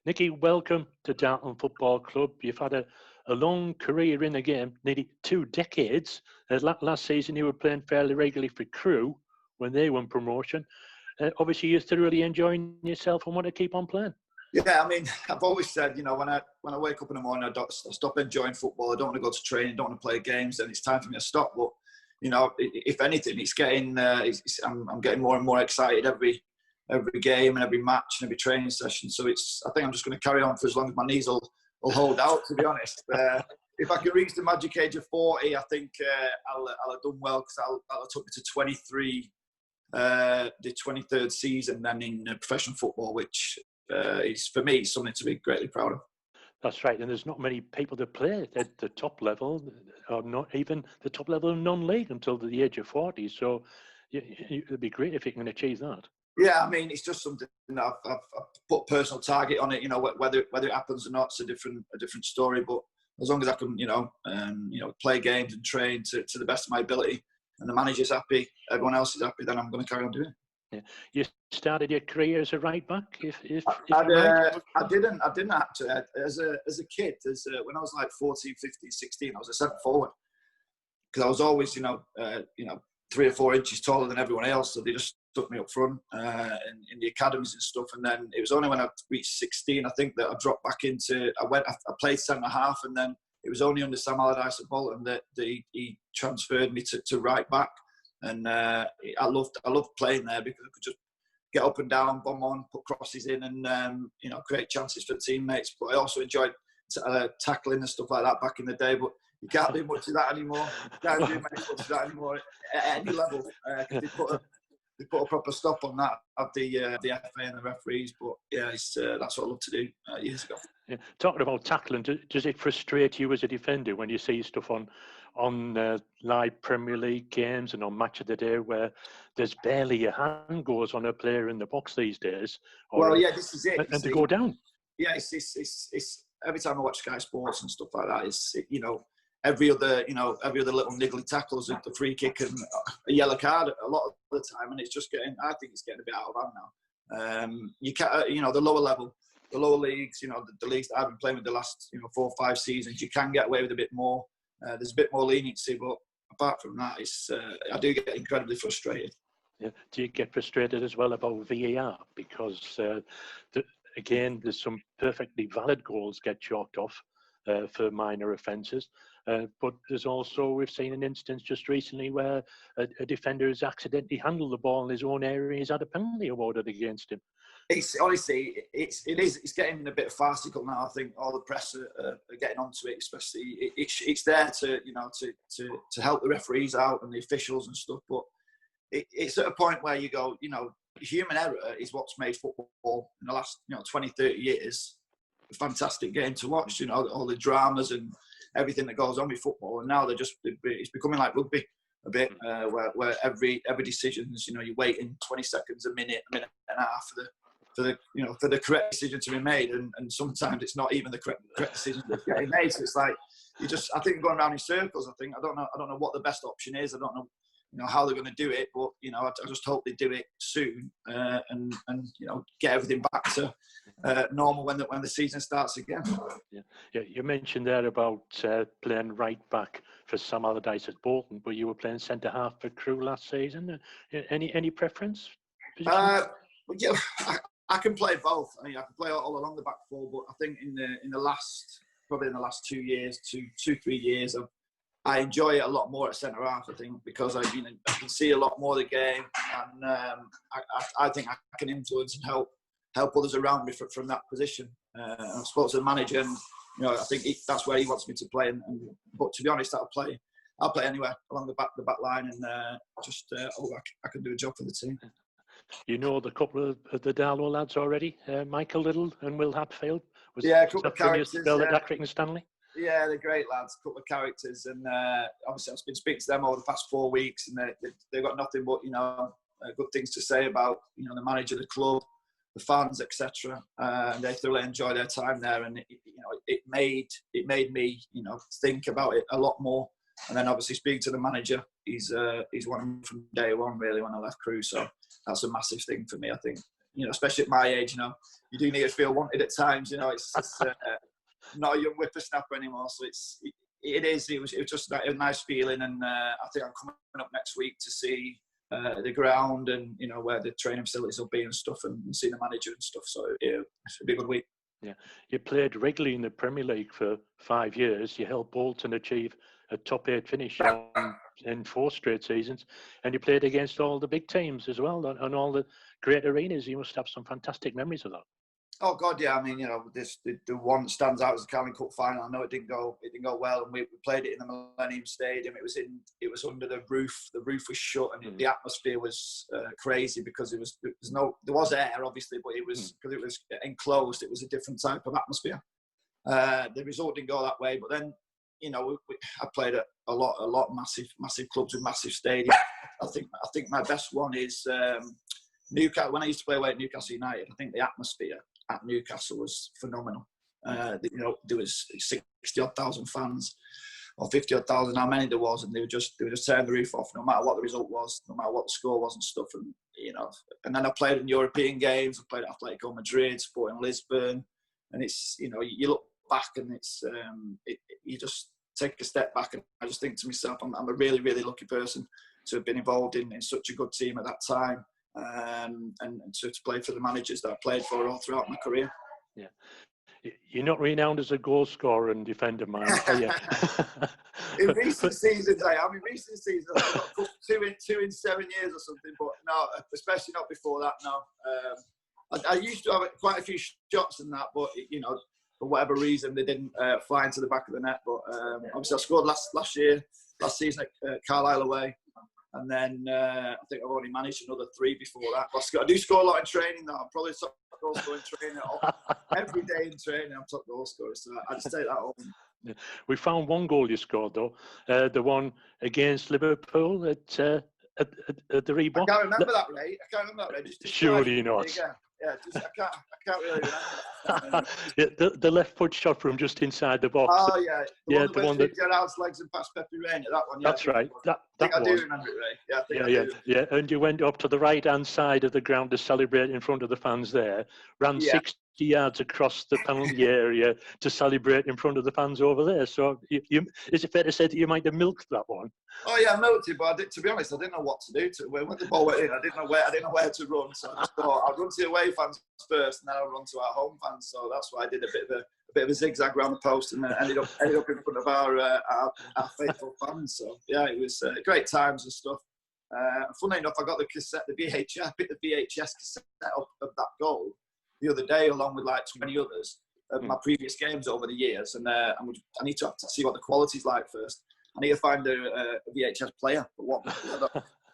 Nicky, welcome to Darlington Football Club. You've had a long career in the game, nearly 2 decades. Last season, you were playing fairly regularly for Crewe when they won promotion. Obviously, you're thoroughly enjoying yourself and want to keep on playing. Yeah, I mean, I've always said, when I wake up in the morning, I stop enjoying football. I don't want to go to training, don't want to play games, then it's time for me to stop. But if anything, it's getting. I'm getting more and more excited every game and every match and every training session. So I think I'm just going to carry on for as long as my knees will hold out. To be honest, if I can reach the magic age of 40, I think I'll have done well, because I'll took me to 23, the 23rd season then in professional football, which is for me something to be greatly proud of. That's right, and there's not many people that play at the top level, or not even the top level of non-league until the age of 40. So it'd be great if you can achieve that. Yeah, I mean, it's just something that I've put a personal target on it. Whether it happens or not, it's a different story. But as long as I can, play games and train to the best of my ability, and the manager's happy, everyone else is happy, then I'm going to carry on doing it. Yeah. You started your career as a right back. I didn't actually. As a kid, when I was like 14, 15, 16, I was a centre forward, because I was always 3 or 4 inches taller than everyone else, so they just took me up front in the academies and stuff. And then it was only when I reached 16, I think, that I dropped back into. I played centre half, and then it was only under Sam Allardyce at Bolton that he transferred me to right back. And I loved playing there, because I could just get up and down, bomb on, put crosses in, and create chances for teammates. But I also enjoyed tackling and stuff like that back in the day. But you can't do much of that anymore. You can't do much of that anymore at any level. They put a proper stop on that of the FA and the referees. But yeah, that's what I loved to do years ago. Yeah. Talking about tackling, does it frustrate you as a defender when you see stuff on live Premier League games and on Match of the Day where there's barely a hand goes on a player in the box these days? This is it. And to go down. Yeah, it's every time I watch Sky Sports and stuff like that, every other little niggly tackles, a free kick and a yellow card a lot of the time, and it's just I think it's getting a bit out of hand now. You can't, the lower level, the lower leagues, the leagues that I've been playing with the last 4 or 5 seasons, you can get away with a bit more. There's a bit more leniency, but apart from that, I do get incredibly frustrated. Yeah. Do you get frustrated as well about VAR? Because again, there's some perfectly valid goals get chalked off for minor offences. But there's also, we've seen an instance just recently where a defender has accidentally handled the ball in his own area and he's had a penalty awarded against him. It's honestly, it's getting a bit farcical now. I think all the press are getting onto it, especially. It's there to help the referees out and the officials and stuff. But it's at a point where you go, human error is what's made football in the last 20, 30 years a fantastic game to watch. All the dramas and everything that goes on with football, and now it's becoming like rugby a bit, where every decision is, you're waiting 20 seconds, a minute and a half for the correct decision to be made, and sometimes it's not even the correct decision that's getting made. So it's like I think going around in circles. I don't know what the best option is. I don't know how they're going to do it, but I just hope they do it soon, and get everything back to normal when the season starts again. Yeah. You mentioned there about playing right back for Sam Allardyce at Bolton, but you were playing centre half for Crewe last season. Any preference? I can play both. I can play all along the back four, but I think in the last 2 years, 3 years, I enjoy it a lot more at centre half. I think because I can see a lot more of the game, and I think I can influence and help others around me from that position. I spoke to the manager, and I think that's where he wants me to play. But to be honest, I'll play anywhere along the back line, and I can do a job for the team. The couple of the Darlow lads already, Michael Little and Will Hatfield. A couple of characters. At Accrington and Stanley. Yeah, they're great lads, a couple of characters, and obviously I've been speaking to them over the past 4 weeks, and they've got nothing but good things to say about the manager, the club, the fans, etc. And they thoroughly enjoy their time there, and it made me think about it a lot more. And then obviously speaking to the manager, he's one from day one really when I left Crewe, so that's a massive thing for me. I think you know, especially at my age, you know, you do need to feel wanted at times. You know, it's not a young whippersnapper anymore. So it was just a nice feeling, and I think I'm coming up next week to see the ground and, you know, where the training facilities will be and stuff, and see the manager and stuff. So yeah, it's a big good week. Yeah, you played regularly in the Premier League for 5 years. You helped Bolton achieve a top 8 finish in 4 straight seasons, and you played against all the big teams as well, and all the great arenas. You must have some fantastic memories of that. Oh God, yeah. I mean, you know, the one that stands out is the Carling Cup final. I know it didn't go well, and we played it in the Millennium Stadium. It was under the roof. The roof was shut, and the atmosphere was crazy because there was air obviously, but it was because it was enclosed. It was a different type of atmosphere. The result didn't go that way, but then, you know, I played at a lot massive clubs with massive stadiums. I think my best one is Newcastle. When I used to play away at Newcastle United, I think the atmosphere at Newcastle was phenomenal. You know, there was 60-odd thousand fans, or 50-odd thousand, how many there was, and they were just tearing the roof off, no matter what the result was, no matter what the score was and stuff. And, you know, and then I played in European games. I played at Atletico Madrid, Sporting Lisbon, and it's, you know, you look back and it's you just take a step back, and I just think to myself, I'm a really, really lucky person to have been involved in such a good team at that time. And to play for the managers that I played for all throughout my career. Yeah, you're not renowned as a goal scorer and defender, man, are you? In recent seasons, I am. In recent seasons, I've got two in 7 years or something, but no, especially not before that. No, I used to have quite a few shots in that, but, you know, for whatever reason, they didn't fly into the back of the net. But obviously, I scored last season at Carlisle away. And then I think I've only managed another 3 before that. I do score a lot in training, though. I'm probably top goal scorer in training. Every day in training, I'm top goal scorer. So I just take that home. Yeah. We found one goal you scored, though. The one against Liverpool at the Reebok. I can't remember that, Ray. Just surely not. Yeah, I can't really remember. Yeah, the left foot shot from just inside the box. Oh yeah, the one that Gerard's legs and past Pepe Reina. That one. Yeah, that's right. I do remember it, Ray. Yeah. And you went up to the right-hand side of the ground to celebrate in front of the fans there. Ran 60 yards across the penalty area to celebrate in front of the fans over there. So, is it fair to say that you might have milked that one? Oh yeah, I milked it, but to be honest, I didn't know what to do. When the ball went in, I didn't know where to run. So I just thought I'd run to the away fans first, and then I'll run to our home fans. So that's why I did a bit of a zigzag around the post, and ended up in front of our faithful fans. So yeah, it was great times and stuff. Funnily enough, I got the cassette, I picked the VHS cassette up of that goal the other day, along with like 20 others of my previous games over the years, and I need to have to see what the quality's like first. I need to find a VHS player for one.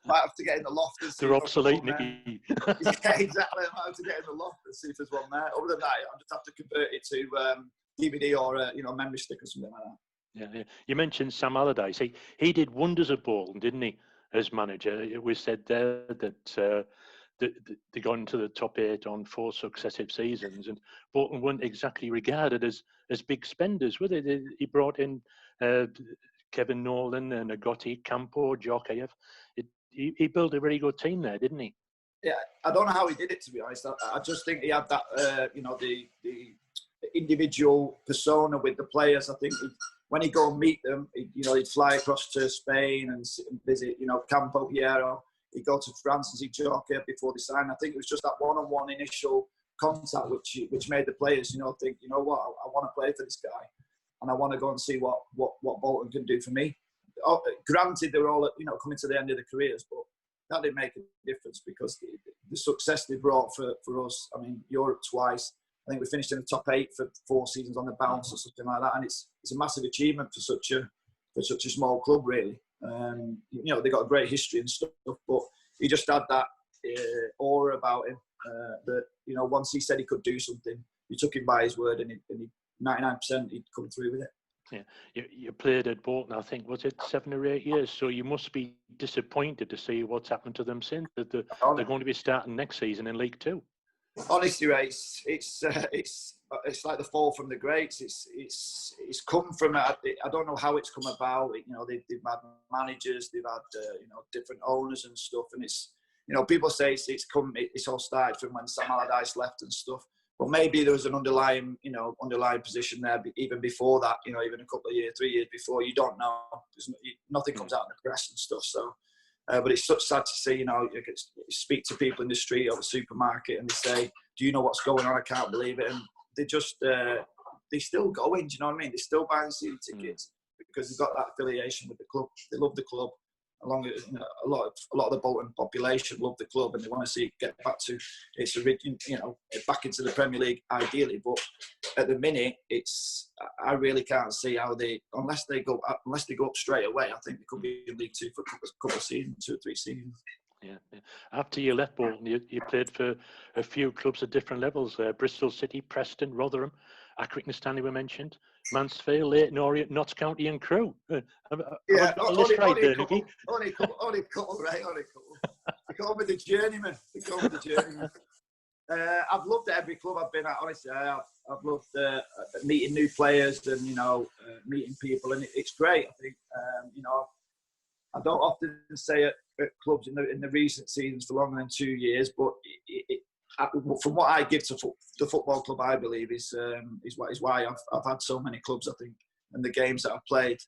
Might have to get in the loft and see. They're obsolete, Nicky. Yeah, exactly. I might have to get in the loft and see if there's one there. Other than that, I'll just have to convert it to DVD or memory stick or something like that. Yeah. You mentioned Sam Allardyce. He did wonders at Bolton, didn't he, as manager? It was said there that they got into the top 8 on 4 successive seasons, and Bolton weren't exactly regarded as big spenders, were they? He brought in Kevin Nolan and Agotti, Campo, Djorkaeff. He built a very good team there, didn't he? Yeah, I don't know how he did it, to be honest. I just think he had that, the individual persona with the players. I think when he'd go and meet them, he'd fly across to Spain and visit, Campo Piero. He'd go to France and see Djorkaeff before they signed. I think it was just that one-on-one initial contact which made the players, think, you know what, I want to play for this guy, and I want to go and see what Bolton can do for me. Granted, they were all coming to the end of their careers, but that didn't make a difference because the success they brought for us. I mean, Europe twice. I think we finished in the top 8 for 4 seasons on the bounce or something like that, and it's a massive achievement for such a small club, really. They got a great history and stuff, but he just had that aura about him that once he said he could do something, you took him by his word, and 99% he'd come through with it. Yeah, you played at Bolton, I think, was it 7 or 8 years? So you must be disappointed to see what's happened to them since. That they're going to be starting next season in League 2. Honestly, Ray, it's like the fall from the greats. It's come from. I don't know how it's come about. They've had managers, they've had different owners and stuff, and it's people say it's all started from when Sam Allardyce left and stuff. But maybe there was an underlying position there even before that. Even a couple of years, 3 years before. You don't know. Nothing comes out in the press and stuff. So, but it's such sad to see. You speak to people in the street or the supermarket, and they say, "Do you know what's going on? I can't believe it." And they just they're still going. Do you know what I mean? They're still buying season tickets because they've got that affiliation with the club. They love the club. Along with a lot of the Bolton population love the club, and they want to see it get back to its original, back into the Premier League ideally. But at the minute, I really can't see how unless they go up straight away. I think they could be in League Two for a couple of seasons, 2 or 3 seasons. Yeah. After you left Bolton, you played for a few clubs at different levels: Bristol City, Preston, Rotherham, Accrington and Stanley were mentioned, Mansfield, Leyton Orient, Notts County and Crewe. Have I got a list right there, Nicky? Only a couple, right? Only a couple. They call me the journeyman. I've loved every club I've been at. Honestly, I've loved meeting new players and meeting people, and it's great. I think I don't often say at clubs in the recent seasons for longer than 2 years, but from what I give to the football club, I believe is why I've had so many clubs. I think, and the games that I've played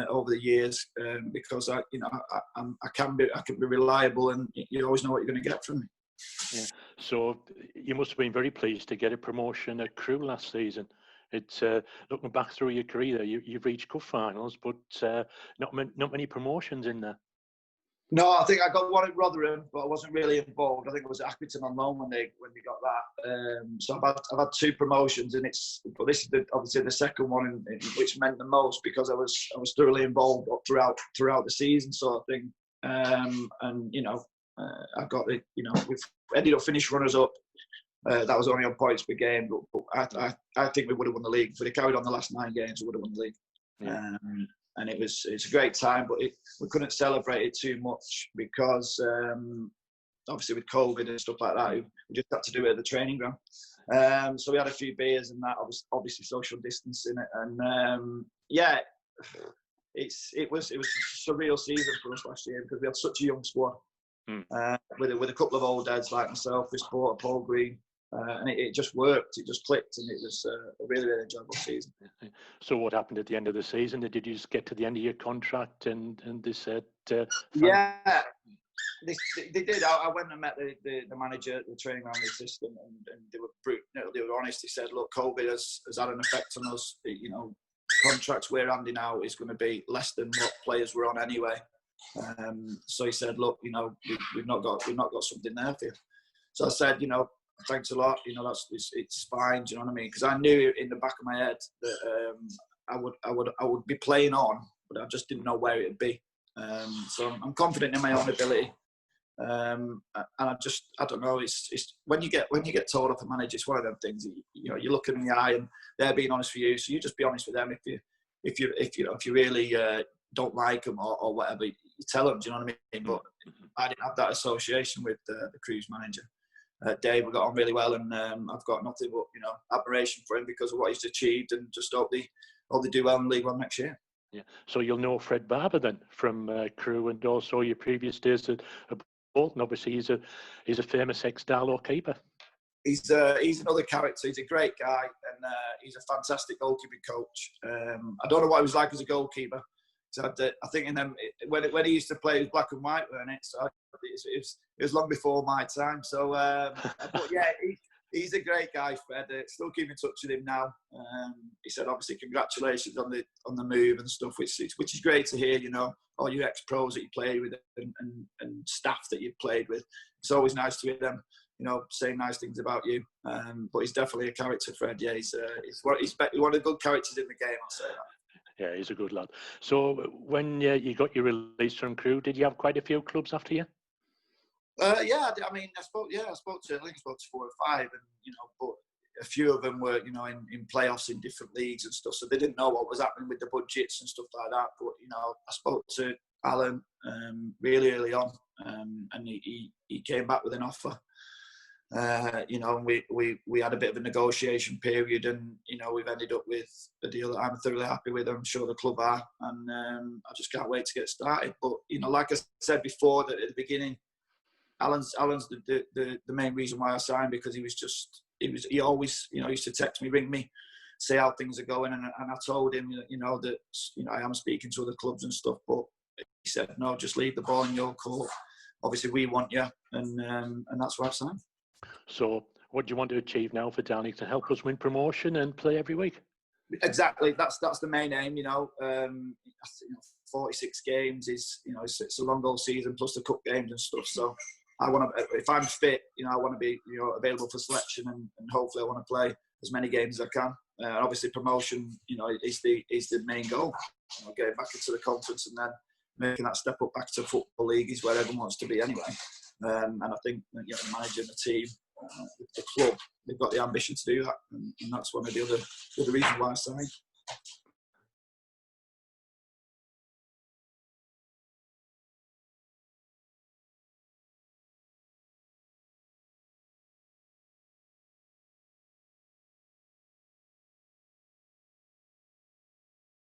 over the years, because I can be reliable, and you always know what you're going to get from me. Yeah. So you must have been very pleased to get a promotion at Crewe last season. It's looking back through your career, you've reached cup finals, but not many promotions in there. No, I think I got one at Rotherham, but I wasn't really involved. I think it was at Accrington on loan when they got that. So I've had 2 promotions, and this is obviously the second one, which meant the most because I was thoroughly involved throughout the season, sort of thing. I got we've ended up finished runners up. That was only on points per game, but I think we would have won the league. If we'd have carried on the last 9 games, we would have won the league. Yeah. And it's a great time, but we couldn't celebrate it too much because obviously with COVID and stuff like that, we just had to do it at the training ground. So we had a few beers and that, obviously social distancing it, and it was a surreal season for us last year because we had such a young squad with a couple of old dads like myself, Chris Porter, Paul Green. And it just worked. It just clicked, and it was a really, really enjoyable season. So, what happened at the end of the season? Did you just get to the end of your contract, and they said? Yeah, they did. I went and met the manager, the training ground, the assistant, and they were honest. They said, "Look, COVID has had an effect on us. Contracts we're handing out is going to be less than what players were on anyway." So he said, "Look, we've not got something there for you." So I said, thanks a lot. It's fine. Do you know what I mean? Because I knew in the back of my head that I would be playing on, but I just didn't know where it'd be. So I'm confident in my own ability. And I don't know. It's when you get told off a manager, it's one of them things. You look in the eye and they're being honest with you. So you just be honest with them. If you really don't like them or whatever, you tell them. Do you know what I mean? But I didn't have that association with the Crewe's manager. Dave, we got on really well, and I've got nothing but admiration for him because of what he's achieved, and just hope they do well in League One next year. Yeah. So you'll know Fred Barber then from Crewe, and also your previous days at Bolton. Obviously, he's a famous ex-Darlow keeper. He's another character. He's a great guy, and he's a fantastic goalkeeping coach. I don't know what he was like as a goalkeeper. So I think in them when he used to play, it was black and white, weren't it? So it was long before my time. So, but yeah, he's a great guy, Fred. Still keep in touch with him now. He said obviously congratulations on the move and stuff, which is great to hear. All your ex-pros that you played with and staff that you've played with. It's always nice to hear them, saying nice things about you. But he's definitely a character, Fred. Yeah, he's one of the good characters in the game. I'll say that. Yeah, he's a good lad. So when you got your release from Crewe, did you have quite a few clubs after you? Yeah, I mean, I spoke to 4 or 5, and but a few of them were in playoffs in different leagues and stuff, so they didn't know what was happening with the budgets and stuff like that. But I spoke to Alan really early on, and he came back with an offer. And we had a bit of a negotiation period, and we've ended up with a deal that I'm thoroughly happy with. I'm sure the club are, and I just can't wait to get started. But like I said before, that at the beginning, Alan's the main reason why I signed, because he always, you know, used to text me, ring me, say how things are going, and I told him, you know, that, you know, I am speaking to other clubs and stuff, but he said, no, just leave the ball in your court. Obviously, we want you, and that's why I've signed. So, what do you want to achieve now for Darlington? Help us win promotion and play every week? Exactly. That's the main aim. You know, 46 games is, you know, it's a long old season plus the cup games and stuff. So, I want to, if I'm fit, you know, I want to be, you know, available for selection, and hopefully I want to play as many games as I can. Obviously, promotion, you know, is the main goal. You know, getting back into the conference and then making that step up back to football league is where everyone wants to be anyway. And I think, you know, managing the team, the club, they've got the ambition to do that, and that's one of the other reasons why I signed.